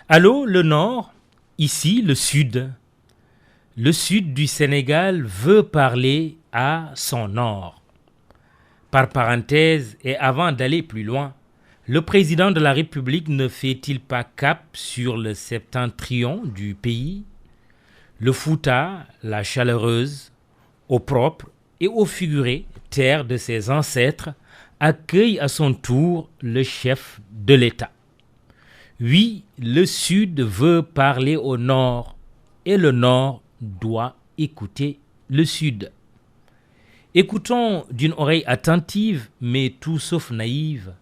Allô, le nord, ici le sud. Le sud du Sénégal veut parler à son nord. Par parenthèse, et avant d'aller plus loin, le président de la République ne fait-il pas cap sur le septentrion du pays, le Fouta, la chaleureuse, eau propre et eau figurée, terre de ses ancêtres, accueille à son tour le chef de l'État. Oui, le Sud veut parler au Nord et le Nord doit écouter le Sud. Écoutons d'une oreille attentive, mais tout sauf naïve,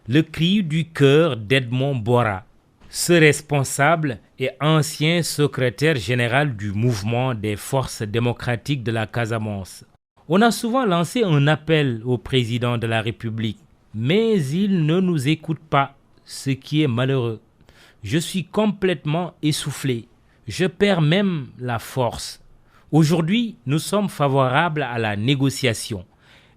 le cri du cœur d'Edmond Bora, ce responsable et ancien secrétaire général du mouvement des forces démocratiques de la Casamance. On a souvent lancé un appel au président de la République, mais il ne nous écoute pas, ce qui est malheureux. Je suis complètement essoufflé. Je perds même la force. Aujourd'hui, nous sommes favorables à la négociation.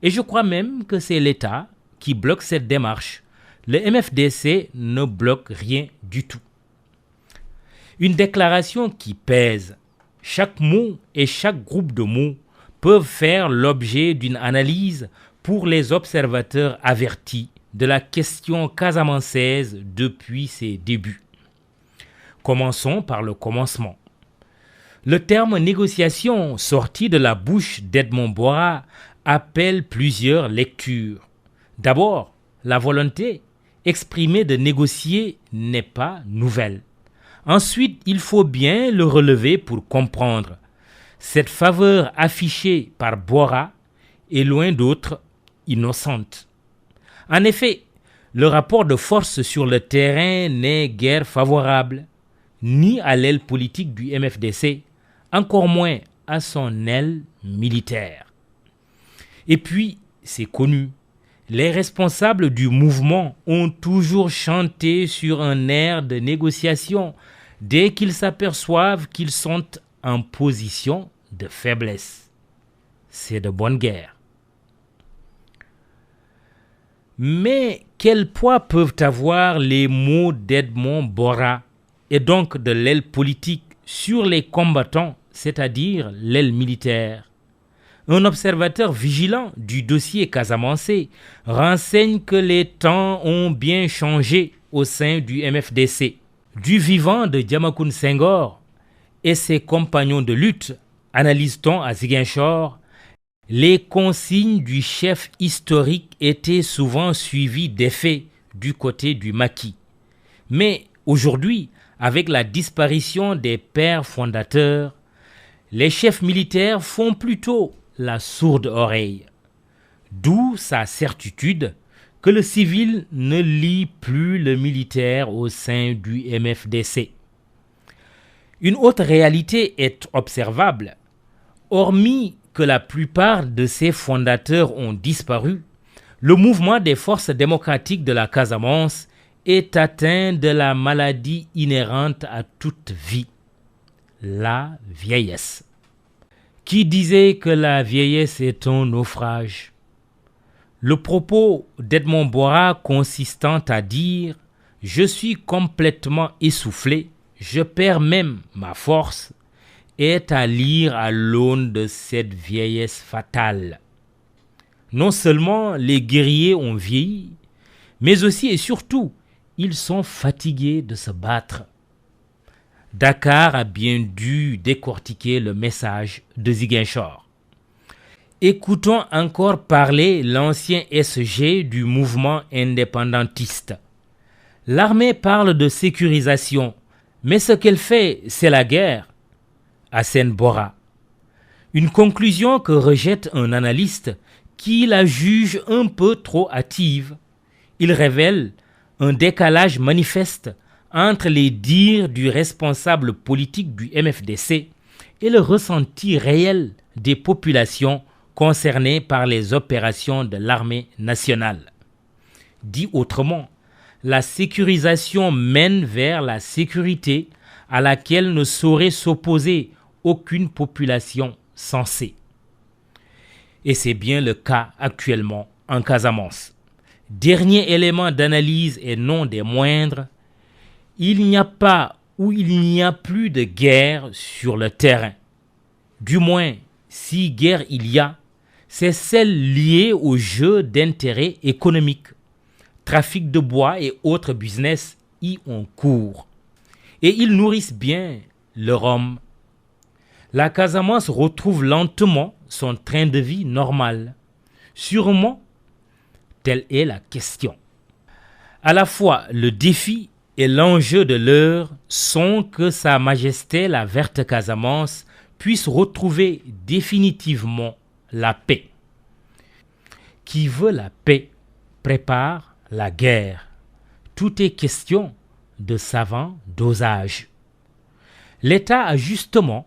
Et je crois même que c'est l'État qui bloque cette démarche. Le MFDC ne bloque rien du tout. Une déclaration qui pèse. Chaque mot et chaque groupe de mots peuvent faire l'objet d'une analyse pour les observateurs avertis de la question casamançaise depuis ses débuts. Commençons par le commencement. Le terme négociation sorti de la bouche d'Edmond Bora appelle plusieurs lectures. D'abord, la volonté exprimée de négocier n'est pas nouvelle. Ensuite, il faut bien le relever pour comprendre. Cette faveur affichée par Bora est loin d'autre innocente. En effet, le rapport de force sur le terrain n'est guère favorable, ni à l'aile politique du MFDC, encore moins à son aile militaire. Et puis, c'est connu, les responsables du mouvement ont toujours chanté sur un air de négociation dès qu'ils s'aperçoivent qu'ils sont en position de faiblesse. C'est de bonne guerre. Mais quel poids peuvent avoir les mots d'Edmond Bora et donc de l'aile politique sur les combattants, c'est-à-dire l'aile militaire? Un observateur vigilant du dossier casamancé renseigne que les temps ont bien changé au sein du MFDC. Du vivant de Diamacoune Senghor et ses compagnons de lutte, analyse-t-on à Ziguinchor, les consignes du chef historique étaient souvent suivies d'effets du côté du maquis. Mais aujourd'hui, avec la disparition des pères fondateurs, les chefs militaires font plutôt la sourde oreille. D'où sa certitude que le civil ne lie plus le militaire au sein du MFDC. Une autre réalité est observable. Hormis que la plupart de ses fondateurs ont disparu, le mouvement des forces démocratiques de la Casamance est atteint de la maladie inhérente à toute vie, la vieillesse. Qui disait que la vieillesse est un naufrage? Le propos d'Edmond Bora consistant à dire « Je suis complètement essoufflé, je perds même ma force » est à lire à l'aune de cette vieillesse fatale. Non seulement les guerriers ont vieilli, mais aussi et surtout, ils sont fatigués de se battre. Dakar a bien dû décortiquer le message de Ziguinchor. Écoutons encore parler l'ancien SG du mouvement indépendantiste. L'armée parle de sécurisation, mais ce qu'elle fait, c'est la guerre. Hassen Bora. Une conclusion que rejette un analyste qui la juge un peu trop hâtive. Il révèle un décalage manifeste entre les dires du responsable politique du MFDC et le ressenti réel des populations concernées par les opérations de l'armée nationale. Dit autrement, la sécurisation mène vers la sécurité à laquelle ne saurait s'opposer aucune population sensée. Et c'est bien le cas actuellement en Casamance. Dernier élément d'analyse et non des moindres, il n'y a pas ou il n'y a plus de guerre sur le terrain. Du moins, si guerre il y a, c'est celle liée aux jeux d'intérêt économique. Trafic de bois et autres business y ont cours. Et ils nourrissent bien leur homme. La Casamance retrouve lentement son train de vie normal. Sûrement, telle est la question. À la fois, le défi et l'enjeu de l'heure sont que Sa Majesté la Verte Casamance puisse retrouver définitivement la paix. Qui veut la paix prépare la guerre. Tout est question de savant dosage. L'État a justement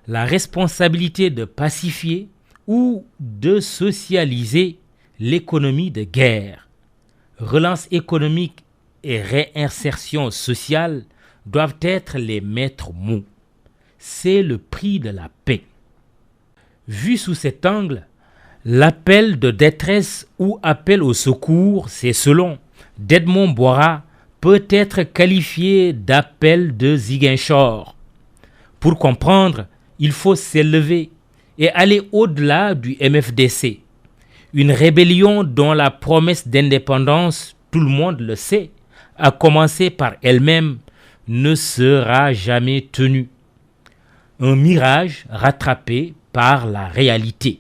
la responsabilité de pacifier ou de socialiser l'économie de guerre. Relance économique et réinsertion sociale doivent être les maîtres mots. C'est le prix de la paix. Vu sous cet angle, l'appel de détresse ou appel au secours, c'est selon d'Edmond Boira, peut être qualifié d'appel de Ziguinchor. Pour comprendre, il faut s'élever et aller au-delà du MFDC. Une rébellion dont la promesse d'indépendance, tout le monde le sait, à commencer par elle-même, ne sera jamais tenue. Un mirage rattrapé par la réalité.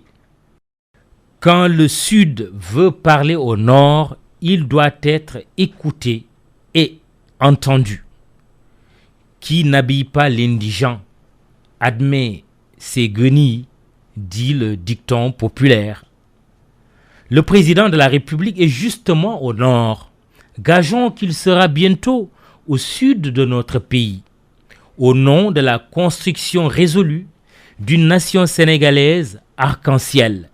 Quand le Sud veut parler au Nord, il doit être écouté et entendu. Qui n'habille pas l'indigent admet ses guenilles, dit le dicton populaire. Le président de la République est justement au Nord. Gageons qu'il sera bientôt au Sud de notre pays, au nom de la construction résolue d'une nation sénégalaise arc-en-ciel.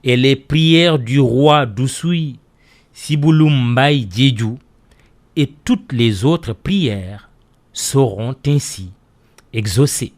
Et les prières du roi d'Oussouy, Sibouloum Mbaye Diédhiou, et toutes les autres prières seront ainsi exaucées.